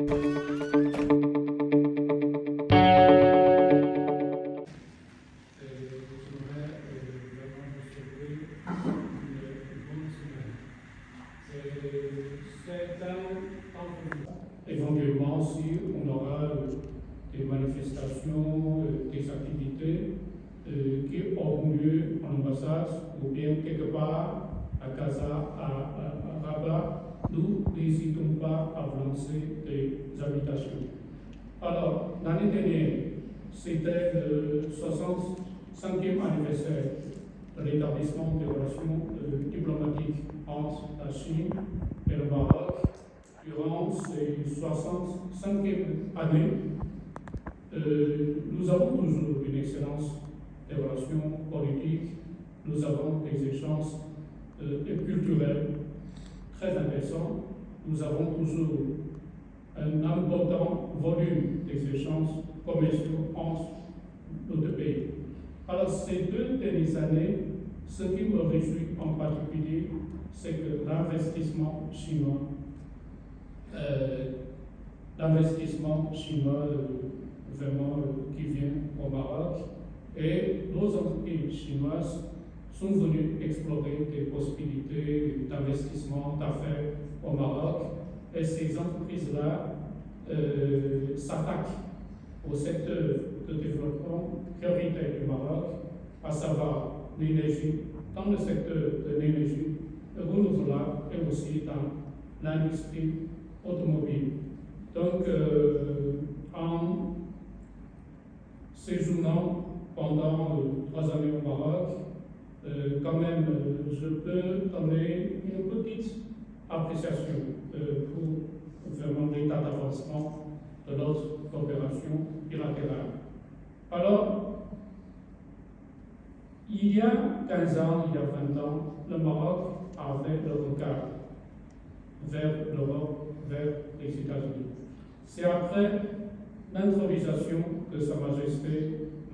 Éventuellement, si on aura des manifestations, des activités qui auront lieu en ambassade ou bien quelque part à Gaza, à Rabat, nous n'hésitons pas à lancer des invitations. Alors, l'année dernière, c'était le 65e anniversaire de l'établissement des relations diplomatiques entre la Chine et le Maroc. Durant ces 65e années, nous avons toujours une excellence des relations politiques, nous avons des échanges culturels très intéressants, nous avons toujours un important volume des échanges commerciaux entre nos deux pays. Alors, ces 2 dernières années, ce qui me réjouit en particulier, c'est que l'investissement chinois vraiment qui vient au Maroc, et nos entreprises chinoises sont venues explorer des possibilités d'investissement, d'affaires au Maroc, et ces entreprises-là s'attaquent au secteur de développement prioritaire du Maroc, à savoir l'énergie, dans le secteur de l'énergie renouvelable et aussi dans l'industrie automobile. Donc, en séjournant pendant 3 années au Maroc, quand même, je peux donner une petite appréciation pour vraiment l'état d'avancement de notre coopération bilatérale. Alors, il y a 15 ans, il y a 20 ans, le Maroc avait le regard vers l'Europe, vers les États-Unis. C'est après l'intronisation de Sa Majesté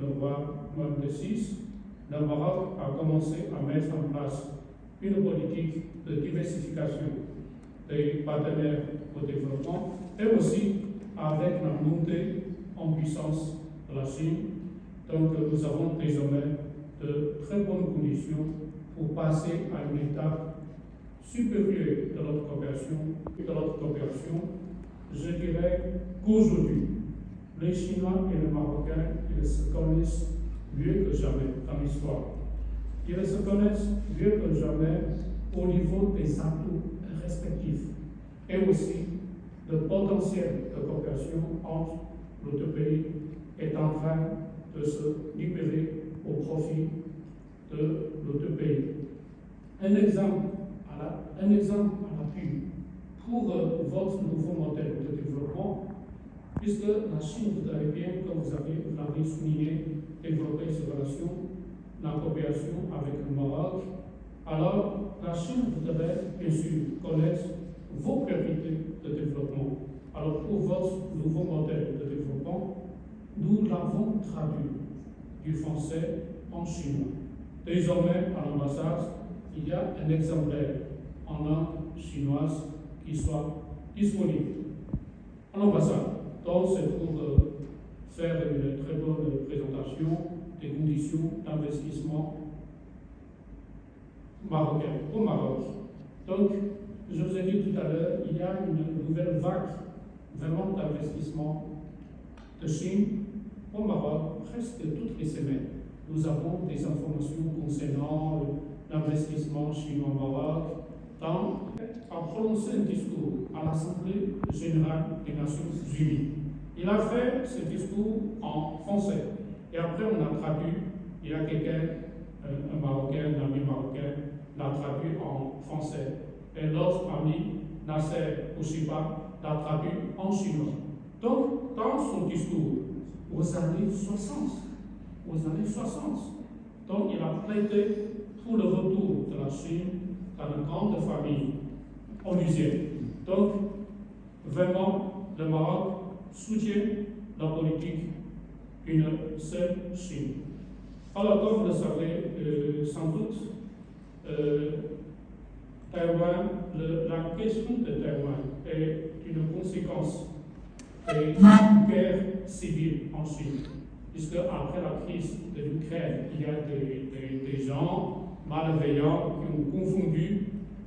le roi Mohamed VI, le Maroc a commencé à mettre en place une politique de diversification des partenaires au développement et aussi avec la montée en puissance de la Chine. Donc nous avons désormais de très bonnes conditions pour passer à une étape supérieure de notre coopération. Je dirais qu'aujourd'hui, les Chinois et les Marocains, ils se connaissent mieux que jamais dans l'histoire. Ils se connaissent mieux que jamais au niveau des atouts respectifs et aussi le potentiel de coopération entre nos deux pays est en train de se libérer au profit de nos deux pays. Un exemple à l'appui pour votre nouveau modèle de développement, puisque la Chine voudrait bien, comme vous l'avez souligné, développer ses relations, la coopération avec le Maroc. Alors, la Chine voudrait bien sûr connaître vos priorités de développement. Alors, pour votre nouveau modèle de développement, nous l'avons traduit du français en chinois. Désormais, à l'ambassade, il y a un exemplaire en langue chinoise qui soit disponible. À l'ambassade, donc c'est pour faire une très bonne présentation des conditions d'investissement marocain au Maroc. Donc, je vous ai dit tout à l'heure, il y a une nouvelle vague vraiment d'investissement de Chine au Maroc presque toutes les semaines. Nous avons des informations concernant l'investissement chinois au Maroc. A prononcé un discours à l'Assemblée générale des Nations Unies. Il a fait ce discours en français. Et après, on a traduit, il y a quelqu'un, un Marocain, un ami marocain, l'a traduit en français. Et l'autre ami, Nasser Ouchiba, l'a traduit en chinois. Donc, dans son discours, aux années 60, donc il a plaidé pour le retour de la Chine dans une grande famille onusienne. Donc, vraiment, le Maroc soutient la politique d'une seule Chine. Alors, comme vous le savez sans doute, Taïwan, la question de Taïwan est une conséquence des guerres civiles en Chine. Puisque après la crise de l'Ukraine, il y a des gens malveillants qui ont confondu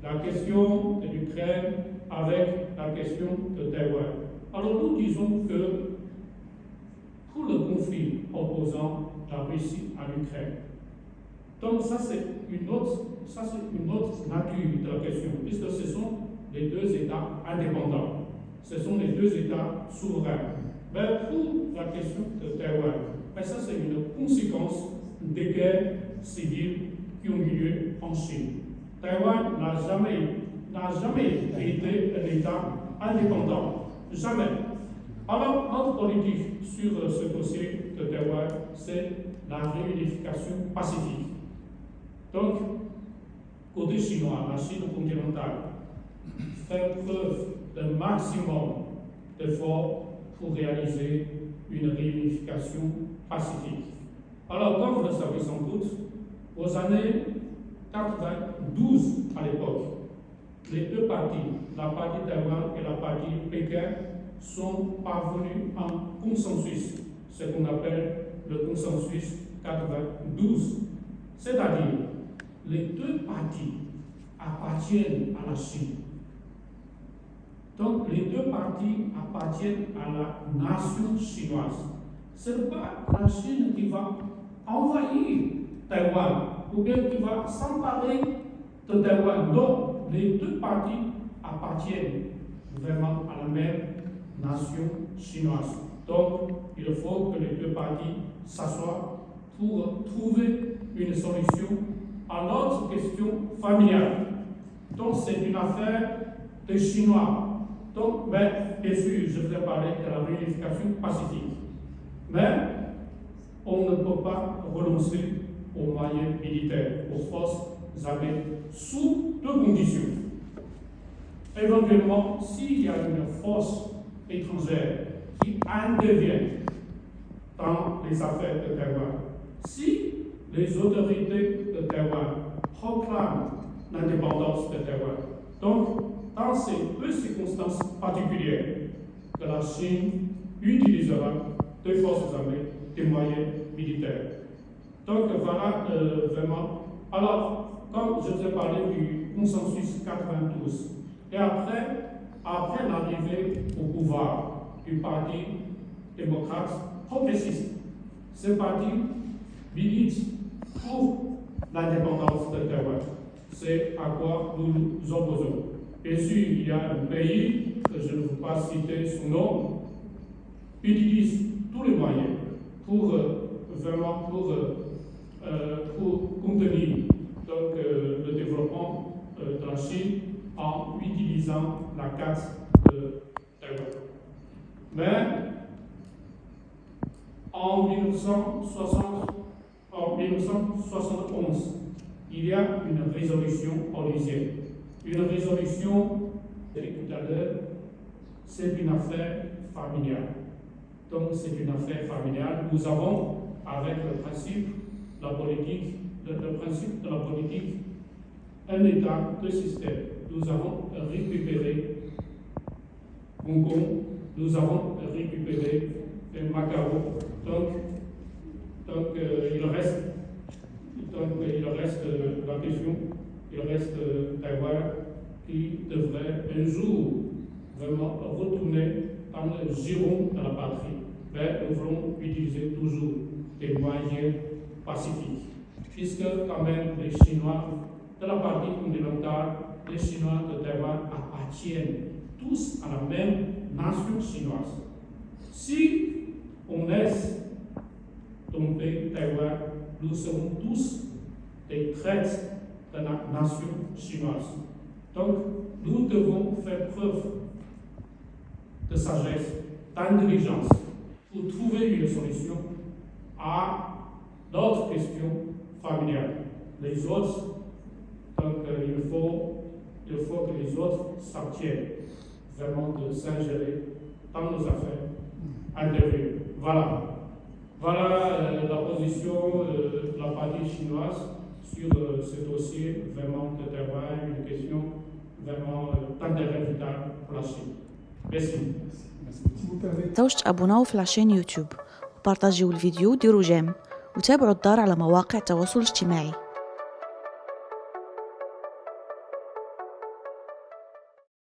la question de l'Ukraine avec la question de Taïwan. Alors nous disons que pour le conflit opposant la Russie à l'Ukraine, donc ça c'est une autre nature de la question, puisque ce sont les deux États indépendants, ce sont les deux États souverains. Mais pour la question de Taïwan, mais ça c'est une conséquence des guerres civiles qui ont eu lieu en Chine. Taïwan n'a jamais été un État indépendant, jamais. Alors notre politique sur ce dossier de Taïwan, c'est la réunification pacifique. Donc, côté chinois, la Chine continentale fait preuve d'un maximum d'efforts pour réaliser une réunification pacifique. Alors, comme vous le savez sans doute, aux années 92 à l'époque, les deux parties, la partie Taïwan et la partie Pékin, sont parvenus à un consensus, ce qu'on appelle le consensus 92. C'est-à-dire, les deux parties appartiennent à la Chine. Donc, les deux parties appartiennent à la nation chinoise. Ce n'est pas la Chine qui va envahir Taïwan ou bien qui va s'emparer de Taïwan. Donc, les deux parties appartiennent vraiment à la même nation chinoise. Donc, il faut que les deux parties s'assoient pour trouver une solution à notre question familiale. Donc, c'est une affaire des Chinois. Donc, mais, bien sûr, je voudrais parler de la réunification pacifique. Mais, on ne peut pas renoncer aux moyens militaires, aux forces armées, sous deux conditions. Éventuellement, s'il y a une force étrangère qui intervient dans les affaires de Taïwan, si les autorités de Taïwan proclament l'indépendance de Taïwan, donc dans ces deux circonstances particulières, que la Chine utilisera des forces armées, des moyens militaires. Donc voilà vraiment. Alors, comme je vous ai parlé du consensus 92, et après l'arrivée au pouvoir du Parti démocrate progressiste, ce parti milite pour l'indépendance de Taïwan. C'est à quoi nous nous opposons. Bien sûr, il y a un pays, que je ne veux pas citer son nom, qui utilise tous les moyens pour contenir donc, le développement de la Chine en utilisant la carte de Taïwan. Mais en 1971, il y a une résolution onusienne. Une résolution, je l'ai dit tout à l'heure, c'est une affaire familiale. Donc c'est une affaire familiale. Nous avons, avec le principe de la politique, un État, deux systèmes. Nous avons récupéré Hong Kong, nous avons récupéré Macao. Donc il reste la question, il reste Taïwan qui devrait un jour vraiment retourner dans le giron de la patrie. Mais nous voulons utiliser toujours des moyens pacifiques, puisque quand même les Chinois de la partie continentale, les Chinois de Taïwan appartiennent tous à la même nation chinoise. Si on laisse tomber Taïwan, nous serons tous des traîtres de la nation chinoise. Donc, nous devons faire preuve de sagesse, d'intelligence pour trouver une solution à notre question familiale. Les autres, donc il faut que les autres s'abstiennent vraiment de s'ingérer dans nos affaires intérieures. Voilà la position de la partie chinoise sur ce dossier vraiment de Taïwan, une question vraiment d'intérêt vital pour la Chine. Merci. توش تابوناو في العشان يوتيوب وبارطاجيو الفيديو وديروا جيم وتابعوا الدار على مواقع التواصل الاجتماعي.